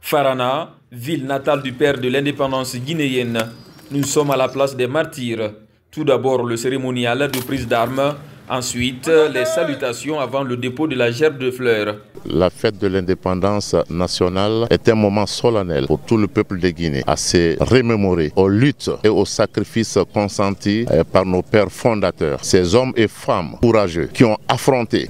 Farana, ville natale du père de l'indépendance guinéenne. Nous sommes à la place des martyrs. Tout d'abord le cérémonial de prise d'armes, ensuite les salutations avant le dépôt de la gerbe de fleurs. La fête de l'indépendance nationale est un moment solennel pour tout le peuple de Guinée à se remémorer aux luttes et aux sacrifices consentis par nos pères fondateurs, ces hommes et femmes courageux qui ont affronté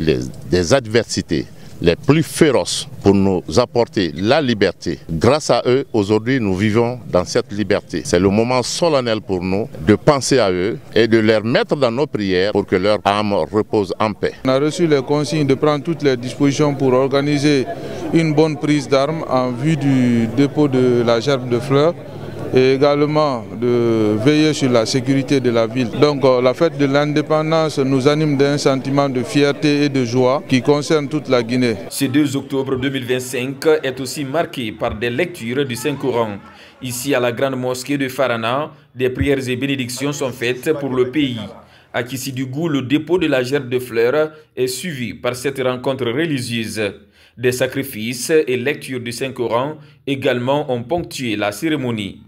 des adversités les plus féroces pour nous apporter la liberté. Grâce à eux, aujourd'hui, nous vivons dans cette liberté. C'est le moment solennel pour nous de penser à eux et de les mettre dans nos prières pour que leur âme repose en paix. On a reçu les consignes de prendre toutes les dispositions pour organiser une bonne prise d'armes en vue du dépôt de la gerbe de fleurs et également de veiller sur la sécurité de la ville. Donc la fête de l'indépendance nous anime d'un sentiment de fierté et de joie qui concerne toute la Guinée. Ce 2 octobre 2025 est aussi marqué par des lectures du Saint-Coran. Ici à la grande mosquée de Farana, des prières et bénédictions sont faites pour le pays. À Kissidougou, le dépôt de la gerbe de fleurs est suivi par cette rencontre religieuse. Des sacrifices et lectures du Saint-Coran également ont ponctué la cérémonie.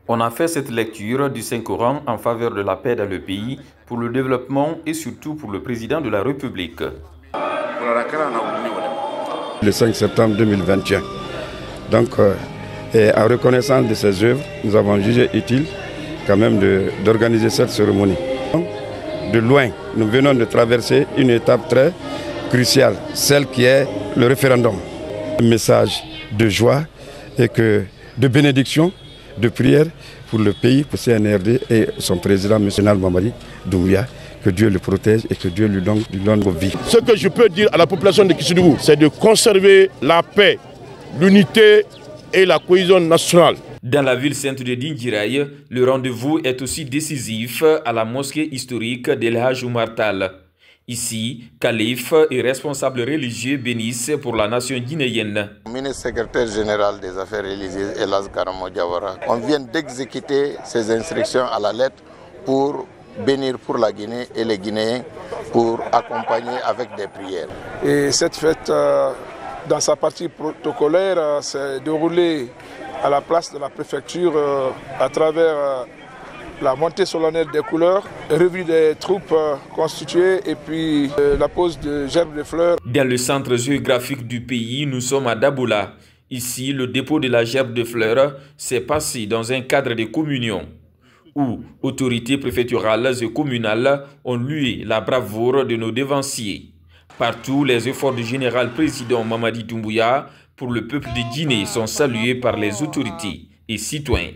On a fait cette lecture du Saint-Coran en faveur de la paix dans le pays, pour le développement et surtout pour le président de la République. Le 5 septembre 2021. Donc, en reconnaissance de ces œuvres, nous avons jugé utile quand même d'organiser cette cérémonie. De loin, nous venons de traverser une étape très cruciale, celle qui est le référendum. Un message de joie et de bénédiction, de prière pour le pays, pour CNRD et son président, M. Mamadi Doumbouya. Que Dieu le protège et que Dieu lui donne vie. Ce que je peux dire à la population de Kissidougou, c'est de conserver la paix, l'unité et la cohésion nationale. Dans la ville sainte de Dingiraï, le rendez-vous est aussi décisif à la mosquée historique d'El Hadj Oumar Tall. Ici, calife et responsables religieux bénissent pour la nation guinéenne. Ministre secrétaire général des affaires religieuses Elhadj Karamo Diawara, on vient d'exécuter ces instructions à la lettre pour bénir pour la Guinée et les Guinéens pour accompagner avec des prières. Et cette fête, dans sa partie protocolaire, s'est déroulée à la place de la préfecture à travers la montée solennelle des couleurs, revue des troupes constituées et puis la pose de gerbes de fleurs. Dans le centre géographique du pays, nous sommes à Daboula. Ici, le dépôt de la gerbe de fleurs s'est passé dans un cadre de communion où autorités préfectorales et communales ont loué la bravoure de nos devanciers. Partout, les efforts du général président Mamadi Doumbouya pour le peuple de Guinée sont salués par les autorités et citoyens.